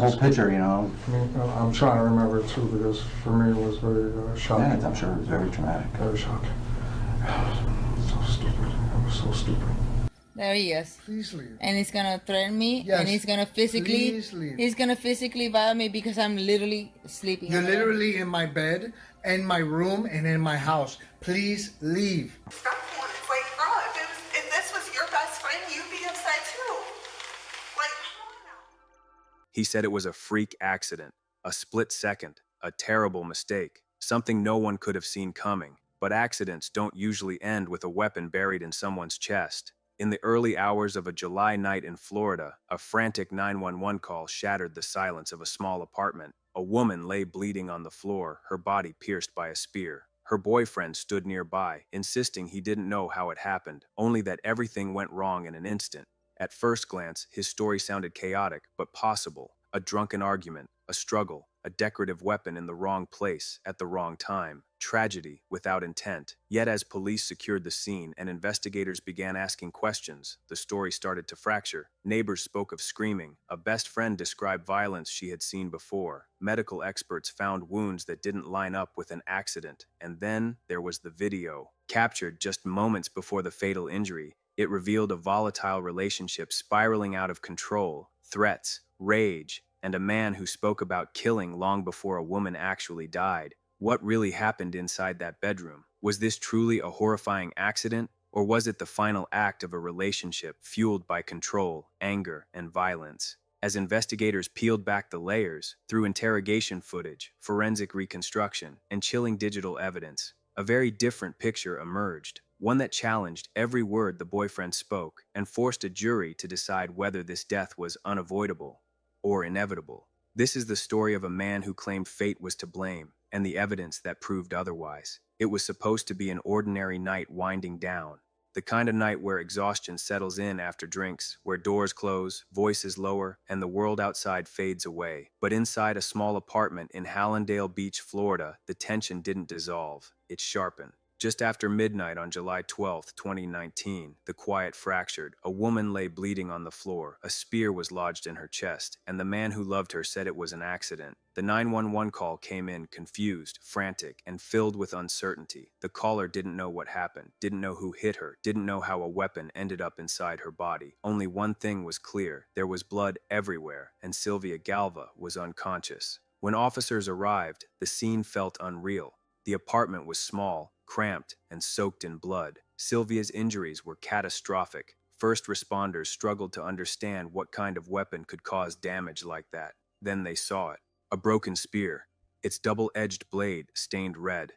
whole picture, you know. I mean, I'm trying to remember it too because for me it was very shocking. Yeah, I'm sure it was very traumatic. Very shocking. So stupid. I was so stupid. There he is. Please leave. And he's gonna threaten me. Yes. And he's gonna physically. Please leave. He's gonna physically violate me because I'm literally sleeping. You're literally in my bed, in my room, and in my house. Please leave. Like, bro, if this was your best friend, you'd be upset too. Like, come on now. He said it was a freak accident, a split second, a terrible mistake, something no one could have seen coming. But accidents don't usually end with a weapon buried in someone's chest. In the early hours of a July night in Florida, a frantic 911 call shattered the silence of a small apartment. A woman lay bleeding on the floor, her body pierced by a spear. Her boyfriend stood nearby, insisting he didn't know how it happened, only that everything went wrong in an instant. At first glance, his story sounded chaotic, but possible. A drunken argument, a struggle, a decorative weapon in the wrong place at the wrong time. Tragedy without intent. Yet as police secured the scene and investigators began asking questions, the story started to fracture. Neighbors spoke of screaming. A best friend described violence she had seen before. Medical experts found wounds that didn't line up with an accident. And then there was the video. Captured just moments before the fatal injury, it revealed a volatile relationship spiraling out of control, threats, rage, and a man who spoke about killing long before a woman actually died. What really happened inside that bedroom? Was this truly a horrifying accident, or was it the final act of a relationship fueled by control, anger, and violence? As investigators peeled back the layers, through interrogation footage, forensic reconstruction, and chilling digital evidence, a very different picture emerged. One that challenged every word the boyfriend spoke and forced a jury to decide whether this death was unavoidable or inevitable. This is the story of a man who claimed fate was to blame, and the evidence that proved otherwise. It was supposed to be an ordinary night winding down, the kind of night where exhaustion settles in after drinks, where doors close, voices lower, and the world outside fades away. But inside a small apartment in Hallandale Beach, Florida, the tension didn't dissolve, it sharpened. Just after midnight on July 12, 2019, the quiet fractured. A woman lay bleeding on the floor. A spear was lodged in her chest, and the man who loved her said it was an accident. The 911 call came in confused, frantic, and filled with uncertainty. The caller didn't know what happened, didn't know who hit her, didn't know how a weapon ended up inside her body. Only one thing was clear: there was blood everywhere, and Sylvia Galva was unconscious. When officers arrived, the scene felt unreal. The apartment was small, cramped, and soaked in blood. Sylvia's injuries were catastrophic. First responders struggled to understand what kind of weapon could cause damage like that. Then they saw it. A broken spear, its double-edged blade stained red.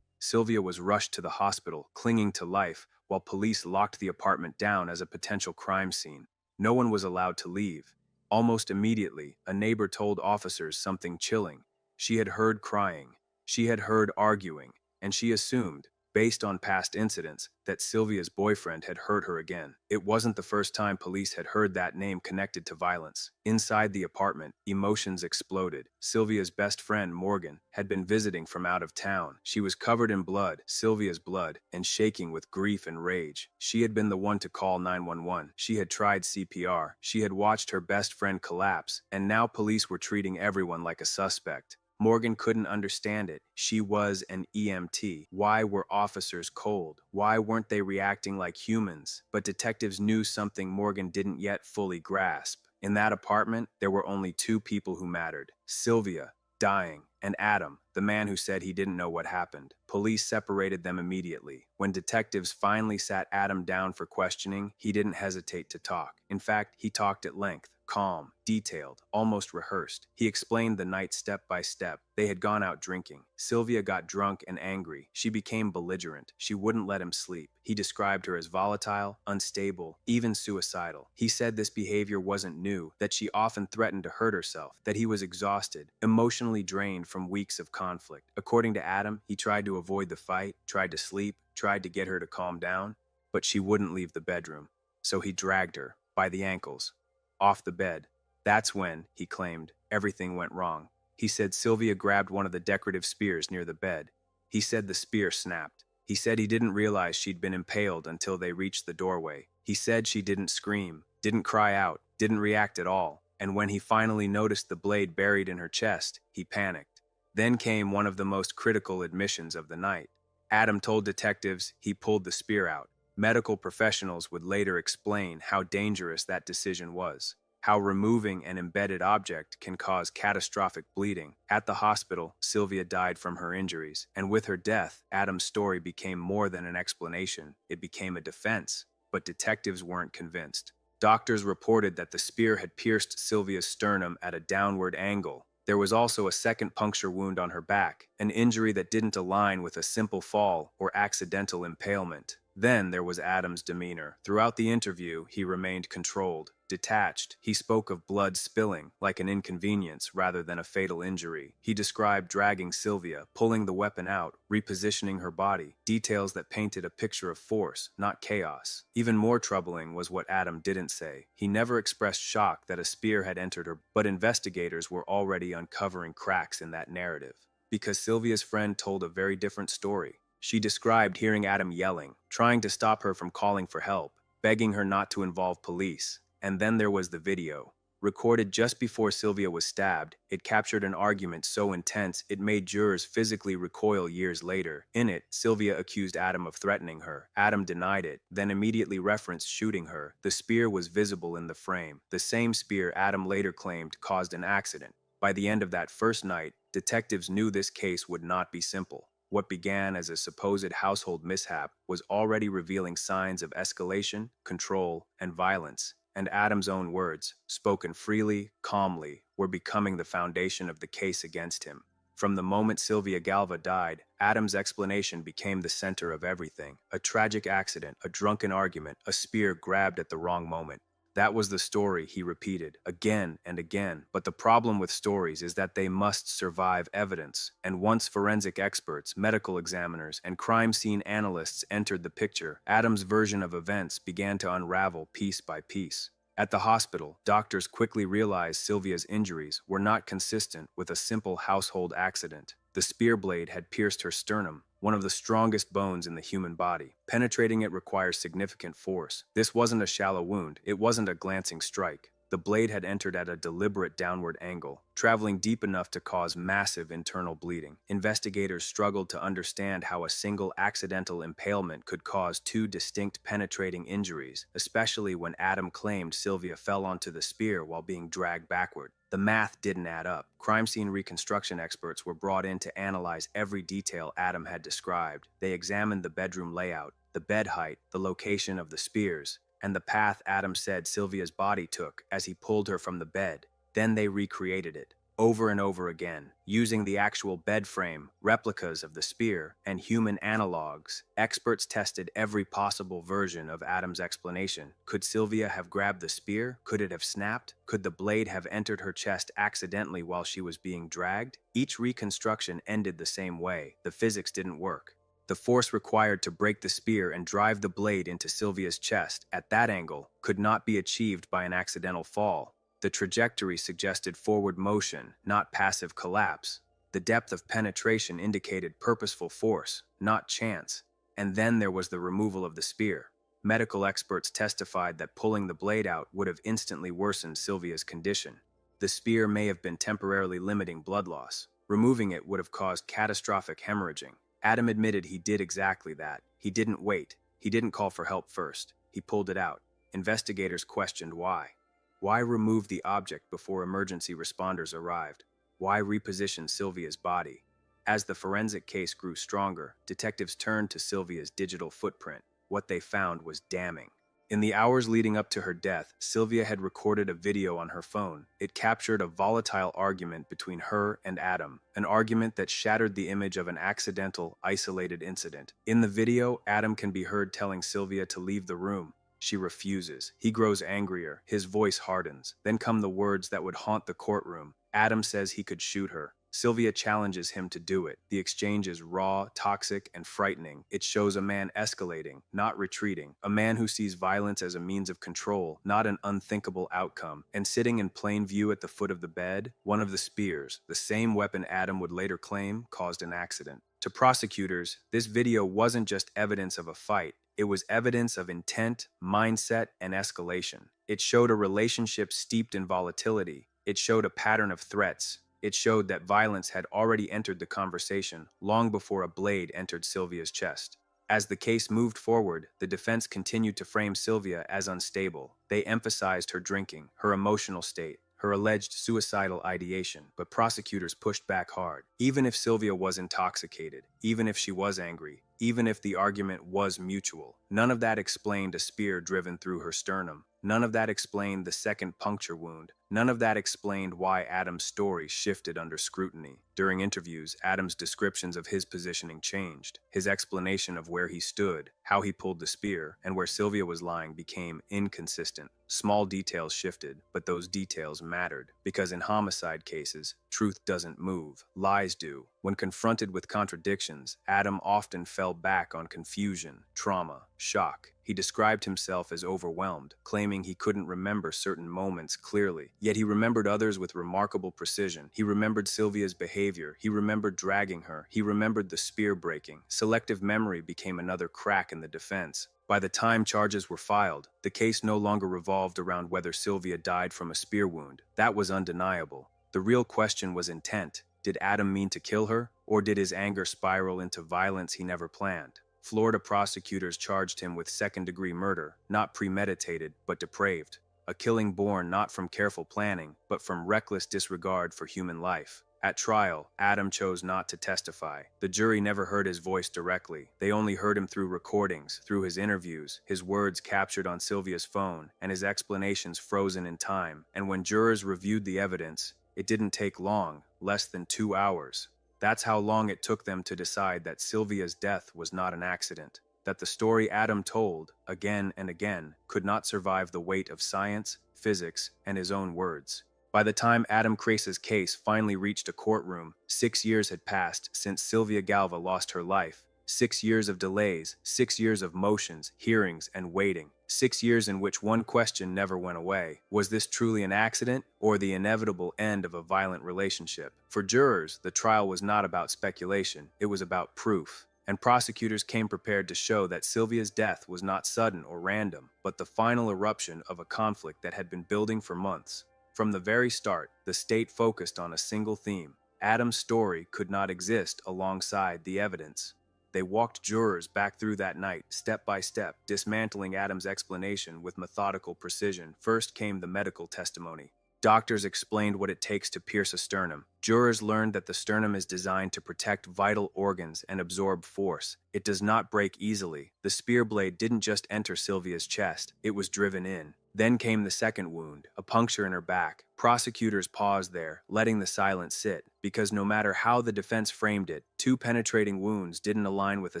Sylvia was rushed to the hospital, clinging to life, while police locked the apartment down as a potential crime scene. No one was allowed to leave. Almost immediately, a neighbor told officers something chilling. She had heard crying. She had heard arguing, and she assumed, based on past incidents, that Sylvia's boyfriend had hurt her again. It wasn't the first time police had heard that name connected to violence. Inside the apartment, emotions exploded. Sylvia's best friend, Morgan, had been visiting from out of town. She was covered in blood, Sylvia's blood, and shaking with grief and rage. She had been the one to call 911. She had tried CPR. She had watched her best friend collapse, and now police were treating everyone like a suspect. Morgan couldn't understand it. She was an EMT. Why were officers cold? Why weren't they reacting like humans? But detectives knew something Morgan didn't yet fully grasp. In that apartment, there were only two people who mattered: Sylvia, dying, and Adam, the man who said he didn't know what happened. Police separated them immediately. When detectives finally sat Adam down for questioning, he didn't hesitate to talk. In fact, he talked at length. Calm, detailed, almost rehearsed. He explained the night step by step. They had gone out drinking. Sylvia got drunk and angry. She became belligerent. She wouldn't let him sleep. He described her as volatile, unstable, even suicidal. He said this behavior wasn't new, that she often threatened to hurt herself, that he was exhausted, emotionally drained from weeks of conflict. According to Adam, he tried to avoid the fight, tried to sleep, tried to get her to calm down, but she wouldn't leave the bedroom. So he dragged her, by the ankles, off the bed. That's when, he claimed, everything went wrong. He said Sylvia grabbed one of the decorative spears near the bed. He said the spear snapped. He said he didn't realize she'd been impaled until they reached the doorway. He said she didn't scream, didn't cry out, didn't react at all. and when he finally noticed the blade buried in her chest, he panicked. Then came one of the most critical admissions of the night. Adam told detectives he pulled the spear out. Medical professionals would later explain how dangerous that decision was, how removing an embedded object can cause catastrophic bleeding. At the hospital, Sylvia died from her injuries, and with her death, Adam's story became more than an explanation. It became a defense, but detectives weren't convinced. Doctors reported that the spear had pierced Sylvia's sternum at a downward angle. There was also a second puncture wound on her back, an injury that didn't align with a simple fall or accidental impalement. Then there was Adam's demeanor. Throughout the interview, he remained controlled, detached. He spoke of blood spilling, like an inconvenience rather than a fatal injury. He described dragging Sylvia, pulling the weapon out, repositioning her body, details that painted a picture of force, not chaos. Even more troubling was what Adam didn't say. He never expressed shock that a spear had entered her, but investigators were already uncovering cracks in that narrative. Because Sylvia's friend told a very different story. She described hearing Adam yelling, trying to stop her from calling for help, begging her not to involve police. And then there was the video. Recorded just before Sylvia was stabbed, it captured an argument so intense it made jurors physically recoil years later. In it, Sylvia accused Adam of threatening her. Adam denied it, then immediately referenced shooting her. The spear was visible in the frame, the same spear Adam later claimed caused an accident. By the end of that first night, detectives knew this case would not be simple. What began as a supposed household mishap was already revealing signs of escalation, control, and violence. And Adam's own words, spoken freely, calmly, were becoming the foundation of the case against him. From the moment Sylvia Galva died, Adam's explanation became the center of everything. A tragic accident, a drunken argument, a spear grabbed at the wrong moment. That was the story he repeated again and again. But the problem with stories is that they must survive evidence. And once forensic experts, medical examiners, and crime scene analysts entered the picture, Adam's version of events began to unravel piece by piece. At the hospital, doctors quickly realized Sylvia's injuries were not consistent with a simple household accident. The spear blade had pierced her sternum, one of the strongest bones in the human body. Penetrating it requires significant force. This wasn't a shallow wound. It wasn't a glancing strike. The blade had entered at a deliberate downward angle, traveling deep enough to cause massive internal bleeding. Investigators struggled to understand how a single accidental impalement could cause two distinct penetrating injuries, especially when Adam claimed Sylvia fell onto the spear while being dragged backward. The math didn't add up. Crime scene reconstruction experts were brought in to analyze every detail Adam had described. They examined the bedroom layout, the bed height, the location of the spears, and the path Adam said Sylvia's body took as he pulled her from the bed. Then they recreated it, over and over again, using the actual bed frame, replicas of the spear, and human analogs. Experts tested every possible version of Adam's explanation. Could Sylvia have grabbed the spear? Could it have snapped? Could the blade have entered her chest accidentally while she was being dragged? Each reconstruction ended the same way. The physics didn't work. The force required to break the spear and drive the blade into Sylvia's chest at that angle could not be achieved by an accidental fall. The trajectory suggested forward motion, not passive collapse. The depth of penetration indicated purposeful force, not chance. And then there was the removal of the spear. Medical experts testified that pulling the blade out would have instantly worsened Sylvia's condition. The spear may have been temporarily limiting blood loss. Removing it would have caused catastrophic hemorrhaging. Adam admitted he did exactly that. He didn't wait. He didn't call for help first. He pulled it out. Investigators questioned why. Why remove the object before emergency responders arrived? Why reposition Sylvia's body? As the forensic case grew stronger, detectives turned to Sylvia's digital footprint. What they found was damning. In the hours leading up to her death, Sylvia had recorded a video on her phone. It captured a volatile argument between her and Adam, an argument that shattered the image of an accidental, isolated incident. In the video, Adam can be heard telling Sylvia to leave the room. She refuses. He grows angrier. His voice hardens. Then come the words that would haunt the courtroom. Adam says he could shoot her. Sylvia challenges him to do it. The exchange is raw, toxic, and frightening. It shows a man escalating, not retreating. A man who sees violence as a means of control, not an unthinkable outcome. And sitting in plain view at the foot of the bed, one of the spears, the same weapon Adam would later claim caused an accident. To prosecutors, this video wasn't just evidence of a fight. It was evidence of intent, mindset, and escalation. It showed a relationship steeped in volatility. It showed a pattern of threats. It showed that violence had already entered the conversation long before a blade entered Sylvia's chest. As the case moved forward, the defense continued to frame Sylvia as unstable. They emphasized her drinking, her emotional state, her alleged suicidal ideation, but prosecutors pushed back hard. Even if Sylvia was intoxicated, even if she was angry, even if the argument was mutual, none of that explained a spear driven through her sternum. None of that explained the second puncture wound. None of that explained why Adam's story shifted under scrutiny. During interviews, Adam's descriptions of his positioning changed. His explanation of where he stood, how he pulled the spear, and where Sylvia was lying became inconsistent. Small details shifted, but those details mattered. Because in homicide cases, truth doesn't move, lies do. When confronted with contradictions, Adam often fell back on confusion, trauma, shock. He described himself as overwhelmed, claiming he couldn't remember certain moments clearly. Yet he remembered others with remarkable precision. He remembered Sylvia's behavior. He remembered dragging her. He remembered the spear breaking. Selective memory became another crack in the defense. By the time charges were filed, the case no longer revolved around whether Sylvia died from a spear wound. That was undeniable. The real question was intent. Did Adam mean to kill her, or did his anger spiral into violence he never planned? Florida prosecutors charged him with second-degree murder, not premeditated, but depraved. A killing born not from careful planning, but from reckless disregard for human life. At trial, Adam chose not to testify. The jury never heard his voice directly. They only heard him through recordings, through his interviews, his words captured on Sylvia's phone, and his explanations frozen in time. And when jurors reviewed the evidence, it didn't take long, less than 2 hours. That's how long it took them to decide that Sylvia's death was not an accident, that the story Adam told, again and again, could not survive the weight of science, physics, and his own words. By the time Adam Crace's case finally reached a courtroom, 6 years had passed since Sylvia Galva lost her life. 6 years of delays, 6 years of motions, hearings, and waiting. 6 years in which one question never went away. Was this truly an accident, or the inevitable end of a violent relationship? For jurors, the trial was not about speculation, it was about proof. And prosecutors came prepared to show that Sylvia's death was not sudden or random, but the final eruption of a conflict that had been building for months. From the very start, the state focused on a single theme. Adam's story could not exist alongside the evidence. They walked jurors back through that night, step by step, dismantling Adam's explanation with methodical precision. First came the medical testimony. Doctors explained what it takes to pierce a sternum. Jurors learned that the sternum is designed to protect vital organs and absorb force. It does not break easily. The spear blade didn't just enter Sylvia's chest, it was driven in. Then came the second wound, a puncture in her back. Prosecutors paused there, letting the silence sit, because no matter how the defense framed it, 2 penetrating wounds didn't align with a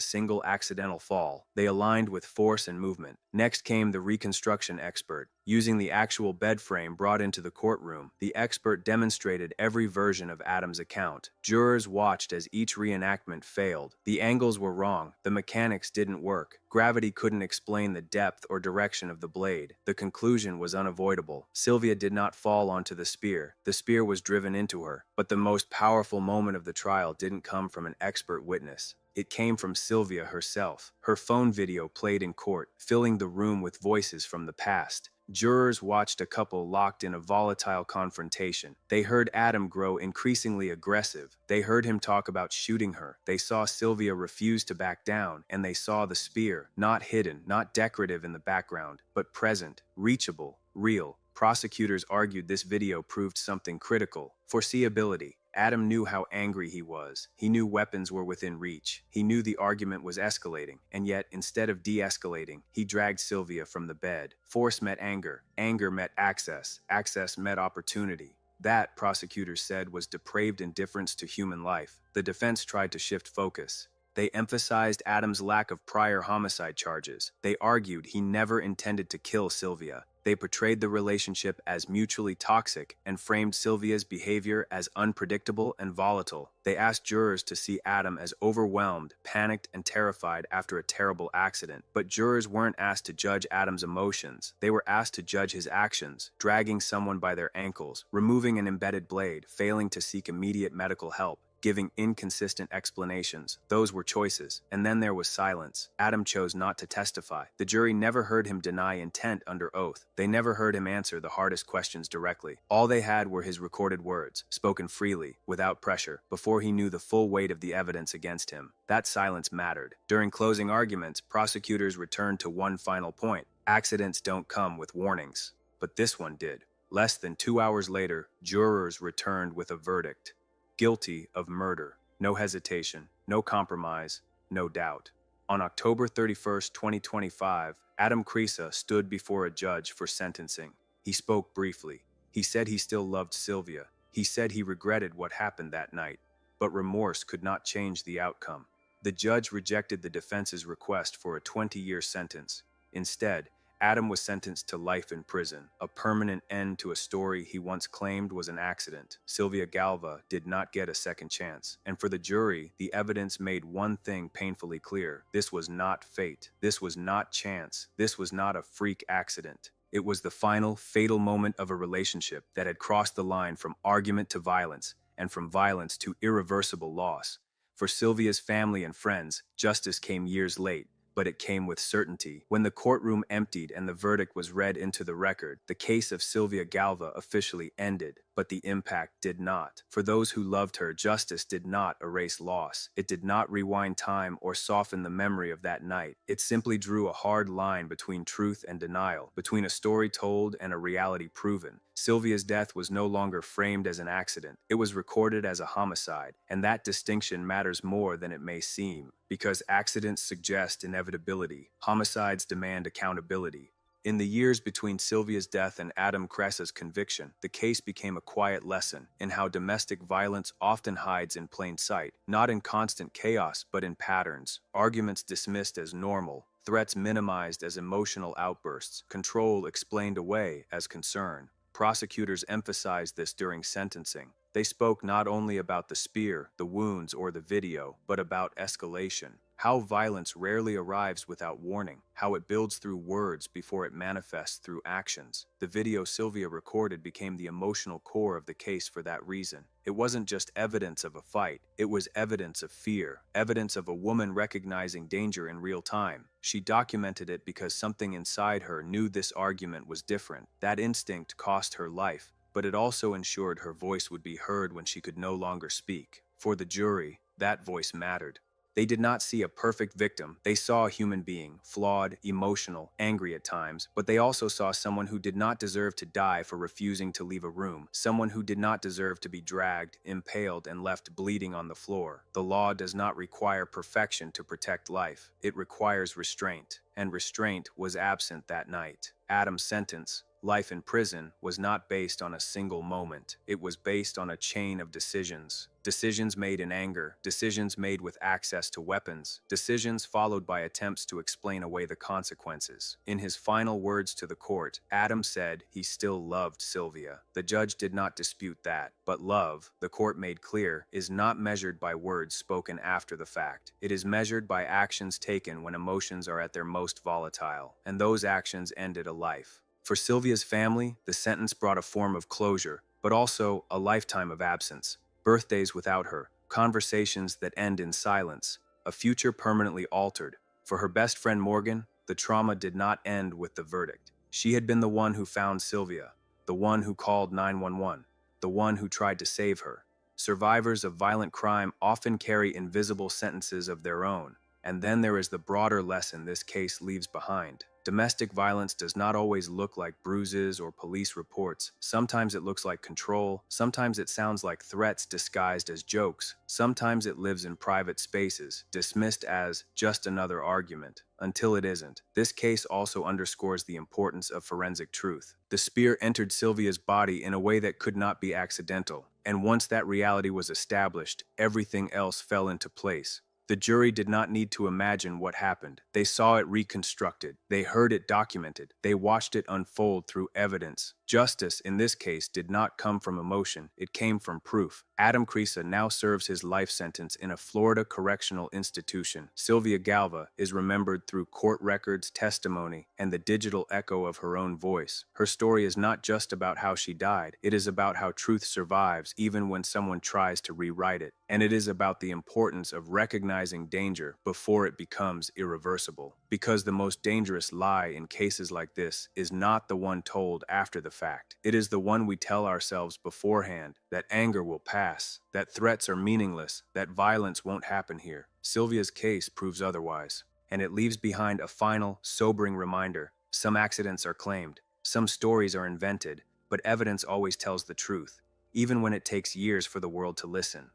single accidental fall. They aligned with force and movement. Next came the reconstruction expert. Using the actual bed frame brought into the courtroom, the expert demonstrated every version of Adam's account. Jurors watched as each reenactment failed. The angles were wrong. The mechanics didn't work. Gravity couldn't explain the depth or direction of the blade. The conclusion was unavoidable. Sylvia did not fall onto the spear. The spear was driven into her. But the most powerful moment of the trial didn't come from an expert witness. It came from Sylvia herself. Her phone video played in court, filling the room with voices from the past. Jurors watched a couple locked in a volatile confrontation. They heard Adam grow increasingly aggressive. They heard him talk about shooting her. They saw Sylvia refuse to back down, and they saw the spear, not hidden, not decorative in the background, but present, reachable, real. Prosecutors argued this video proved something critical: foreseeability. Adam knew how angry he was. He knew weapons were within reach. He knew the argument was escalating, and yet, instead of de-escalating, he dragged Sylvia from the bed. Force met anger. Anger met access. Access met opportunity. That, prosecutors said, was depraved indifference to human life. The defense tried to shift focus. They emphasized Adam's lack of prior homicide charges. They argued he never intended to kill Sylvia. They portrayed the relationship as mutually toxic and framed Sylvia's behavior as unpredictable and volatile. They asked jurors to see Adam as overwhelmed, panicked, and terrified after a terrible accident. But jurors weren't asked to judge Adam's emotions. They were asked to judge his actions: dragging someone by their ankles, removing an embedded blade, failing to seek immediate medical help, giving inconsistent explanations. Those were choices. And then there was silence. Adam chose not to testify. The jury never heard him deny intent under oath. They never heard him answer the hardest questions directly. All they had were his recorded words, spoken freely, without pressure, before he knew the full weight of the evidence against him. That silence mattered. During closing arguments, prosecutors returned to one final point. Accidents don't come with warnings. But this one did. Less than 2 hours later, jurors returned with a verdict. Guilty of murder. No hesitation, no compromise, no doubt. On October 31st, 2025, Adam Krisa stood before a judge for sentencing. He spoke briefly. He said he still loved Sylvia. He said he regretted what happened that night. But remorse could not change the outcome. The judge rejected the defense's request for a 20-year sentence. Instead, Adam was sentenced to life in prison, a permanent end to a story he once claimed was an accident. Sylvia Galva did not get a second chance. And for the jury, the evidence made one thing painfully clear. This was not fate. This was not chance. This was not a freak accident. It was the final, fatal moment of a relationship that had crossed the line from argument to violence, and from violence to irreversible loss. For Sylvia's family and friends, justice came years late, but it came with certainty. When the courtroom emptied and the verdict was read into the record, the case of Sylvia Galva officially ended, but the impact did not. For those who loved her, justice did not erase loss. It did not rewind time or soften the memory of that night. It simply drew a hard line between truth and denial, between a story told and a reality proven. Sylvia's death was no longer framed as an accident. It was recorded as a homicide, and that distinction matters more than it may seem. Because accidents suggest inevitability, homicides demand accountability. In the years between Sylvia's death and Adam Kresa's conviction, the case became a quiet lesson in how domestic violence often hides in plain sight, not in constant chaos, but in patterns. Arguments dismissed as normal, threats minimized as emotional outbursts, control explained away as concern. Prosecutors emphasized this during sentencing. They spoke not only about the spear, the wounds, or the video, but about escalation. How violence rarely arrives without warning, how it builds through words before it manifests through actions. The video Sylvia recorded became the emotional core of the case for that reason. It wasn't just evidence of a fight, it was evidence of fear, evidence of a woman recognizing danger in real time. She documented it because something inside her knew this argument was different. That instinct cost her life, but it also ensured her voice would be heard when she could no longer speak. For the jury, that voice mattered. They did not see a perfect victim. They saw a human being, flawed, emotional, angry at times, but they also saw someone who did not deserve to die for refusing to leave a room, someone who did not deserve to be dragged, impaled, and left bleeding on the floor. The law does not require perfection to protect life. It requires restraint, and restraint was absent that night. Adam's sentence, life in prison, was not based on a single moment. It was based on a chain of decisions. Decisions made in anger, decisions made with access to weapons, decisions followed by attempts to explain away the consequences. In his final words to the court, Adam said he still loved Sylvia. The judge did not dispute that, but love, the court made clear, is not measured by words spoken after the fact. It is measured by actions taken when emotions are at their most volatile, and those actions ended a life. For Sylvia's family, the sentence brought a form of closure, but also a lifetime of absence. Birthdays without her, conversations that end in silence, a future permanently altered. For her best friend Morgan, the trauma did not end with the verdict. She had been the one who found Sylvia, the one who called 911, the one who tried to save her. Survivors of violent crime often carry invisible sentences of their own. And then there is the broader lesson this case leaves behind. Domestic violence does not always look like bruises or police reports. Sometimes it looks like control. Sometimes it sounds like threats disguised as jokes. Sometimes it lives in private spaces, dismissed as just another argument, until it isn't. This case also underscores the importance of forensic truth. The spear entered Sylvia's body in a way that could not be accidental. And once that reality was established, everything else fell into place. The jury did not need to imagine what happened. They saw it reconstructed. They heard it documented. They watched it unfold through evidence. Justice, in this case, did not come from emotion. It came from proof. Adam Cresa now serves his life sentence in a Florida correctional institution. Sylvia Galva is remembered through court records, testimony, and the digital echo of her own voice. Her story is not just about how she died. It is about how truth survives even when someone tries to rewrite it. And it is about the importance of recognizing danger before it becomes irreversible. Because the most dangerous lie in cases like this is not the one told after the fact. It is the one we tell ourselves beforehand, that anger will pass, that threats are meaningless, that violence won't happen here. Sylvia's case proves otherwise, and it leaves behind a final, sobering reminder. Some accidents are claimed, some stories are invented, but evidence always tells the truth, even when it takes years for the world to listen.